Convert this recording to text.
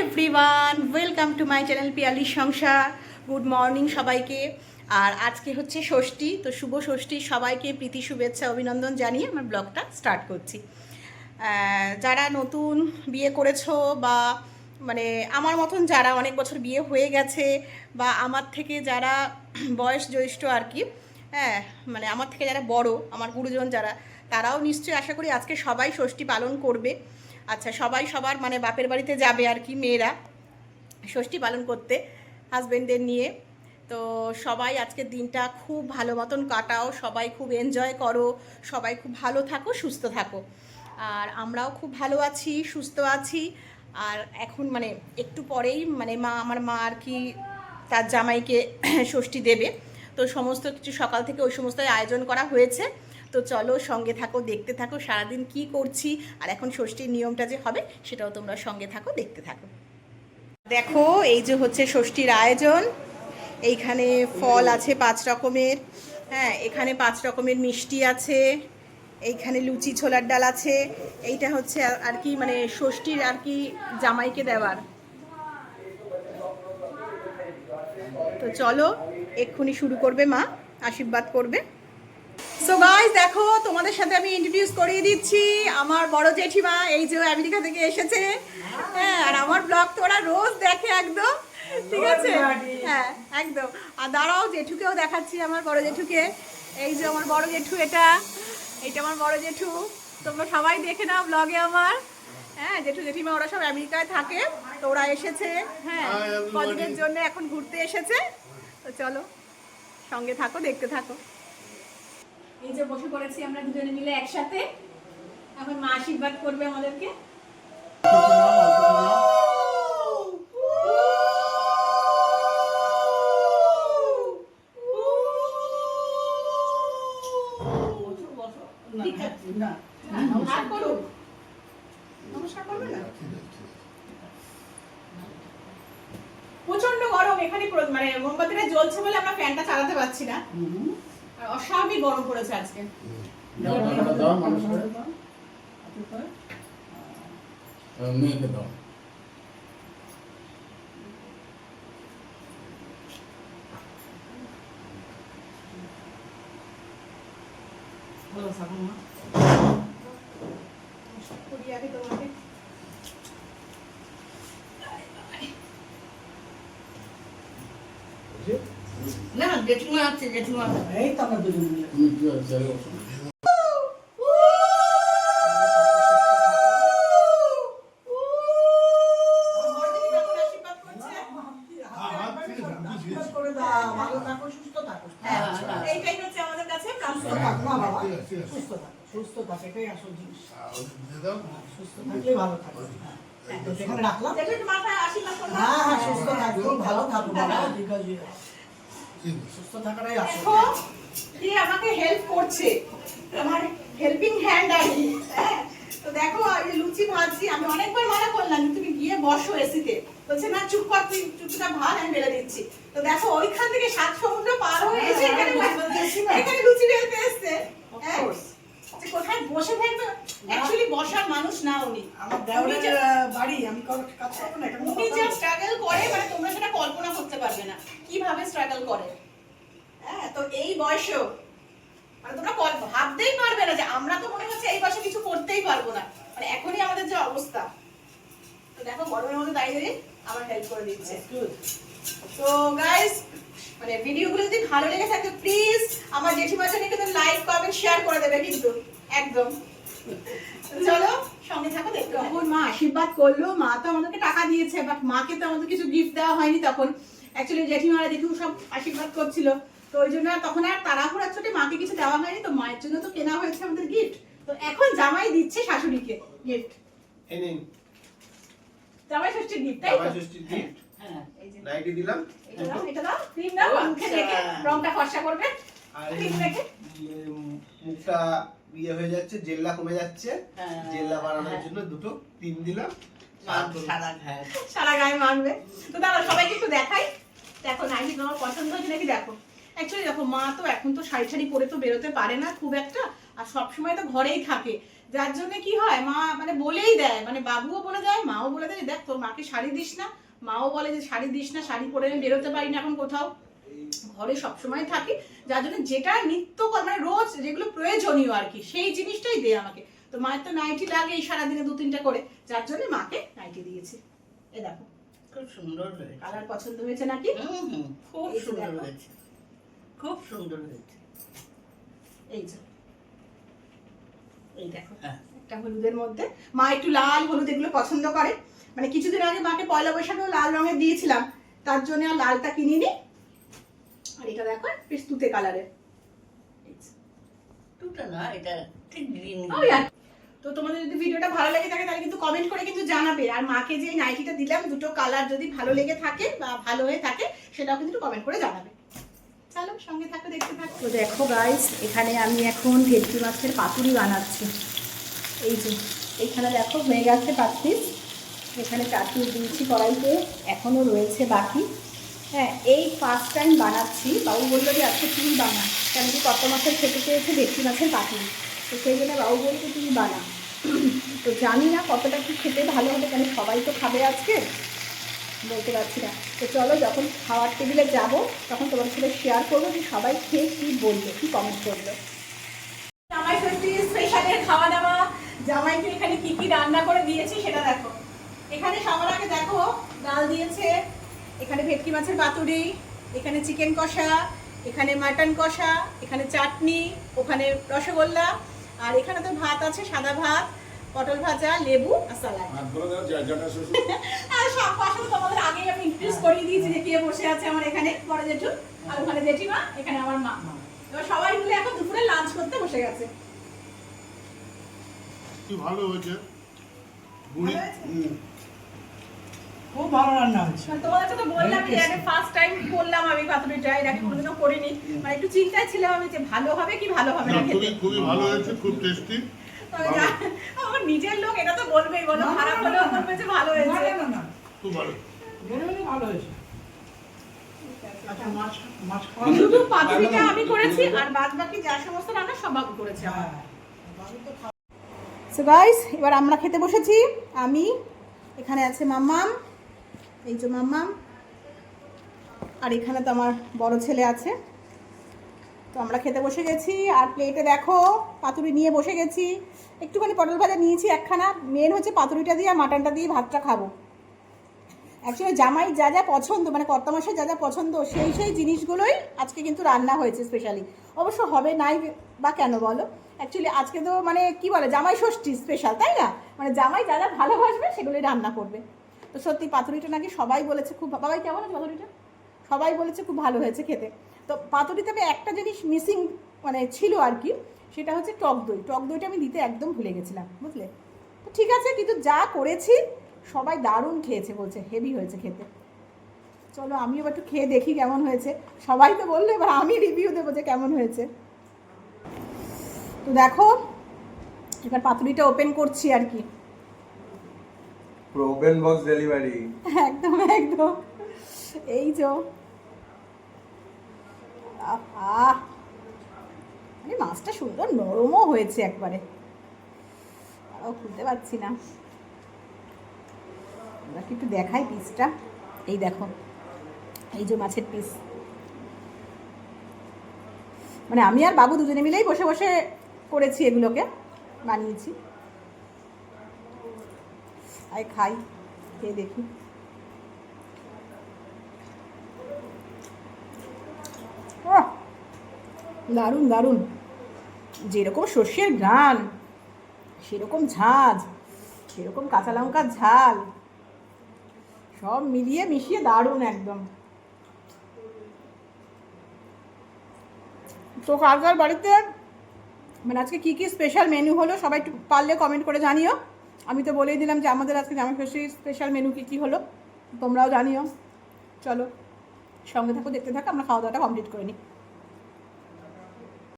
Everyone, welcome to my channel Piyali Sansar. Good morning সবাইকে। আর আজকে হচ্ছে ষষ্ঠী, তো শুভ ষষ্ঠী, সবাইকে প্রীতি শুভেচ্ছা অভিনন্দন জানিয়ে আমার ব্লগটা স্টার্ট করছি। যারা নতুন বিয়ে করেছো বা মানে আমার মতন যারা অনেক বছর বিয়ে হয়ে গেছে বা আমার থেকে যারা বয়স জ্যেষ্ঠ আর কি, হ্যাঁ মানে আমার থেকে যারা বড়, আমার গুরুজন যারা, তারাও নিশ্চয়ই আশা করি আজকে সবাই ষষ্ঠী পালন করবে। আচ্ছা, সবাই সবার মানে বাপের বাড়িতে যাবে আর কি, মেয়েরা ষষ্ঠী পালন করতে হাজব্যান্ডদের নিয়ে। তো সবাই আজকের দিনটা খুব ভালো মতন কাটাও, সবাই খুব এনজয় করো, সবাই খুব ভালো থাকো, সুস্থ থাকো। আর আমরাও খুব ভালো আছি, সুস্থ আছি। আর এখন মানে একটু পরেই মানে আমার মা আর কি তার জামাইকে ষষ্ঠী দেবে, তো সমস্ত কিছু সকাল থেকে ওই সমস্ত আয়োজন করা হয়েছে। তো চলো সঙ্গে থাকো, দেখতে থাকো সারাদিন কি করছি, আর এখন ষষ্ঠীর নিয়মটা যে হবে সেটাও তোমরা সঙ্গে থাকো, দেখতে থাকো। দেখো এই যে হচ্ছে ষষ্ঠীর আয়োজন। এইখানে ফল আছে 5 রকমের, হ্যাঁ এখানে 5 রকমের মিষ্টি আছে, এইখানে লুচি ছোলার ডাল আছে। এইটা হচ্ছে আর কি মানে ষষ্ঠীর আর কি জামাইকে দেওয়ার। তো চলো এক্ষুনি শুরু করবে মা, আশীর্বাদ করবে। সো গাইস দেখো, তোমাদের সাথে আমি ইন্ট্রোডিউস করিয়ে দিচ্ছি আমার বড় জেঠিমা, এই যে আমেরিকা থেকে এসেছে। হ্যাঁ, আর আমার ব্লগ তো ওরা রোজ দেখে একদম, ঠিক আছে? হ্যাঁ একদম। আর দাঁড়াও জেঠুকেও দেখাচ্ছি, আমার বড় জেঠুকে। এই যে আমার বড় জেঠু, এইটা আমার বড় জেঠু। তোমরা সবাই দেখে নাও ব্লগে আমার। হ্যাঁ, জেঠু জেঠিমা ওরা সব আমেরিকায় থাকে, তো ওরা এসেছে হ্যাঁ কদিনের জন্য, এখন ঘুরতে এসেছে। তো চলো সঙ্গে থাকো, দেখতে থাকো। এই যে বসে পড়েছি আমরা দুজনে মিলে একসাথে, এখন মা আশীর্বাদ করবে আমাদেরকে। প্রচন্ড গরম এখানে, মানে মোমবাতিটা জ্বলছে বলে আমরা ফ্যানটা চালাতে পারছি না, অস্বাভাবিক গরম পড়েছে আজকে। না জেঠুমা আছে, জেঠুমা এই তো আমরা দুজন মিলে। আমাকে হেল্প করছে, আমার হেল্পিং হ্যান্ড আর কি। তো দেখো আমি লুচি ভাজছি, আমি অনেকবার মানা করলাম তুমি গিয়ে বসো এসিতে, বলছে না চুপ কর, তুই চুপটা ভাত আমি বেলে দিচ্ছি। তো দেখো ওইখান থেকে 7 সমুদ্র পার হয়ে এসে এখানে লুচি বেলতে এসছে। কোথায় বসে থাকবে, অ্যাকচুয়ালি বসার মানুষ না উনি, আমার দেওরের বাড়ি, আমি কাজ করব না। উনি যে স্ট্রাগল করে মানে তোমরা সেটা কল্পনা করতে পারবে না কিভাবে স্ট্রাগল করে। হ্যাঁ, তো এই বয়সেও মানে তোমরা ভাবতেই পারবে না যে আমরা তো মনে হচ্ছে এই বয়সে কিছু করতেই পারবো না, মানে এখনই আমাদের যে অবস্থা। তো দেখো গরমের মধ্যে দাঁড়িয়ে আমার হেল্প করে দিচ্ছে। তো গাইস মানে ভিডিওগুলো যদি ভালো লেগে থাকে প্লিজ আমার জেঠিমার জন্য কিন্তু লাইক কমেন্ট শেয়ার করে দেবে কিন্তু একদম। চলো সঙ্গে থাকো, দেখো। তখন মা আশীর্বাদ করলো, মা তো আমাদেরকে টাকা দিয়েছে, বাট মাকে তো আমাদের কিছু গিফট দেওয়া হয়নি তখন। অ্যাকচুয়ালি জেঠিমারা জেঠু সব আশীর্বাদ করছিল, তো ওই জন্য তখন আর তাড়াহুড়া ছোটে মাকে কিছু দেওয়া হয়নি। তো মায়ের জন্য তো কেনা হয়েছে আমাদের গিফট, তো এখন জামাই দিচ্ছে শাশুড়িকে গিফট। এই নিন জামাই ষষ্ঠীর গিফট, তাই তো? জামাই ষষ্ঠীর গিফট। হ্যাঁ এই যে নাইটি দিলাম, এটা দাও ক্রিম দাও, মুখে মেখে রংটা ফর্সা করবে। আর ক্রিম মেখে মুখটা ইয়ে হয়ে যাচ্ছে, জেল্লা কমে যাচ্ছে, জেল্লা বাড়ানোর জন্য দুটো ক্রিম দিলাম, সারা গায়ে মানবে। তো দাঁড়াও সবাইকে একটু দেখাই। দেখো নাইটি তোমার পছন্দ হয়েছে নাকি দেখো। অ্যাকচুয়ালি দেখো মা তো এখন তো শাড়ি পরে তো বেরোতে পারে না খুব একটা, আর সবসময় তো ঘরেই থাকে, যার জন্য কি হয় মা মানে বলেই দেয়, মানে বাবুও বলে দেয় মাও বলে দেয়, দেখ তোর মাকে শাড়ি দিস না, মাও বলে যে শাড়ি দিস না, শাড়ি পরে আমি বেরোতে পারি না এখন কোথাও, ঘরে সবসময় থাকি, যার জন্য যেটা নিত্য মানে রোজ যেগুলো প্রয়োজনীয় আর কি সেই জিনিসটাই দেয় আমাকে। তো মায়ের তো নাইটি লাগে এই সারাদিনে 2-3টা করে, যার জন্য মাকে নাইটি দিয়েছি। এ দেখো খুব সুন্দর হয়েছে। কালার পছন্দ হয়েছে নাকি? খুব সুন্দর হয়েছে, খুব সুন্দর হয়েছে। এই যে এই দেখো হ্যাঁ। একটা হলুদের মধ্যে, মা একটু লাল হলুদ এগুলো পছন্দ করে, মানে কিছুদিন আগে মাকে পয়লা বৈশাখেও লাল রঙের দিয়েছিলাম, তার জন্য আর লালটা কিনিনি। আর এটা দেখো বেশ তুতে কালারের, তুতে না, এটা ঠিক গ্রিন। তো তোমাদের যদি ভিডিওটা ভালো লেগে থাকে তাহলে কিন্তু কমেন্ট করে কিন্তু জানাবে, আর মাকে যে নাইটিটা দিলাম দুটো কালার যদি ভালো লেগে থাকে বা ভালো হয়ে থাকে সেটাও কিন্তু কমেন্ট করে জানাবে। চলো সঙ্গে থাকো, দেখতে থাকো। তো দেখো গাইস, এখানে আমি এখন ভেটকি মাছের পাতুরি বানাচ্ছি। এই যে এইখানে দেখো হয়ে গেছে 5 পিস, এখানে চাটনি দিয়েছি কড়াইতে, এখনও রয়েছে বাকি। হ্যাঁ, এই ফার্স্ট টাইম বানাচ্ছি, বাবু বললো যে আজকে তুই বানা, কেন কি কত মাছের খেতে চেয়েছে ভেটকি মাছের পাতুরি, তো সেই জন্য বাবু বলতো তুই বানা। তো জানি না কতটা কি খেতে ভালো হবে, কেন সবাই তো খাবে আজকে, বলতে পারছি না। তো চলো যখন খাওয়ার টেবিলে যাব তখন তোমাদের সাথে শেয়ার করবো যে সবাই খেয়ে কী বললো, কী কমেন্ট করলো। জামাই ষষ্ঠী স্পেশালের খাওয়া দাওয়া, জামাইকে এখানে কি কি রান্না করে দিয়েছি সেটা দেখো। এখানে সবার আগে দেখো ডাল দিয়েছে, এখানে ভেটকি মাছের পাতুরি, এখানে চিকেন কষা, এখানে মাটন কষা, এখানে চাটনি, ওখানে রসগোল্লা, আর এখানে তো ভাত আছে, সাদা ভাত, পটল ভাজা, লেবু আর স্যালাড। আর সব পাশে তোমাদের আগেই আমি ইন্ট্রোডিউস করিয়ে দিয়েছি যে কে বসে আছে আমার এখানে, বড় জেঠু, আর ওখানে জেঠিমা, এখানে আমার মা। এবার সবাই মিলে এখন দুপুরে লাঞ্চ করতে বসে গেছে। কি ভালো হয়েছে, খুব ভালো রান্না হয়েছে। তোমাদের তো বললাম যে আমি ফার্স্ট টাইম করলাম আমি পাতুরিটা, এর আগে কোনোদিনও করিনি, মানে একটু চিন্তায় ছিলাম আমি যে ভালো হবে কি ভালো হবে না খেতে। খুবই ভালো হয়েছে, খুব টেস্টি। আমার নিজের লোক এটা তো বলবেই, বলো খারাপ হলেও বলবে যে ভালো হয়েছে। না, খুব ভালো। বেরোলে ভালো হয়েছে। আচ্ছা, মাছ খাওয়া শুধু পাতুরিটা আমি করেছি, আর বাদ বাকি যা সমস্ত রান্না সব বাবু করেছে আমার। সো গাইস, এবার আমরা খেতে বসেছি। আমি, এখানে আছে মাম্মাম, এই যে মাম্মাম, আর এখানে তো আমার বড় ছেলে আছে। তো আমরা খেতে বসে গেছি, আর প্লেটে দেখো পাতুরি নিয়ে বসে গেছি, একটুখানি পটল ভাজা নিয়েছি একখানা, মেন হচ্ছে পাতুরিটা দিয়ে আর মাটনটা দিয়ে ভাতটা খাবো। অ্যাকচুয়ালি জামাই যা যা পছন্দ, মানে কর্তা মাসের যা যা পছন্দ সেই সেই জিনিসগুলোই আজকে কিন্তু রান্না হয়েছে স্পেশালি। অবশ্য হবে নাই বা কেন বলো, অ্যাকচুয়ালি আজকে তো মানে কি বলে জামাই ষষ্ঠী স্পেশাল, তাই না, মানে জামাই যা যা ভালোবাসবে সেগুলোই রান্না করবে। তো সত্যি পাতুরিটা নাকি সবাই বলেছে খুব, বাবাই কেমন আছে পাতুরিটা, সবাই বলেছে খুব ভালো হয়েছে খেতে। তো পাতুরিতে আমি একটা জিনিস মিসিং মানে ছিল আর কি, সেটা হচ্ছে টক দই। টক দইটা আমি দিতে একদম ভুলে গেছিলাম, বুঝলে। তো ঠিক আছে, কিন্তু যা করেছি সবাই দারুণ খেয়েছে, বলছে হেভি হয়েছে খেতে। চলো আমিও একটু খেয়ে দেখি কেমন হয়েছে, সবাই তো বললো, এবার আমি রিভিউ দেবো যে কেমন হয়েছে। তো দেখো এবার পাতুরিটা ওপেন করছি আর কি, ওপেন বক্স ডেলিভারি। একদম একদম, এই যে আহ মাছটা সুন্দর নরমও হয়েছে একবারে, আরও খুলতে পারছি না। আমরা একটু দেখাই পিসটা, এই দেখো এই যে মাছের পিস, মানে আমি আর বাবু দুজনে মিলেই বসে বসে করেছি, এগুলোকে বানিয়েছি। আই খাই, খেয়ে দেখি। দারুণ দারুণ, যেরকম সর্ষের ঘ্রাণ সেরকম ঝাঁঝ, সেরকম কাঁচা লঙ্কার ঝাল, সব মিলিয়ে মিশিয়ে দারুণ একদম। তো কার বাড়িতে মানে আজকে কী কী স্পেশাল মেনু হলো সবাই একটু পারলে কমেন্ট করে জানিও। আমি তো বলেই দিলাম যে আমাদের আজকে জামাই ষষ্ঠীর স্পেশাল মেনু কী কী হলো, তোমরাও জানিও। চলো সঙ্গে থাকো, দেখতে থাকো, আমরা খাওয়া দাওয়াটা কমপ্লিট করে নিই।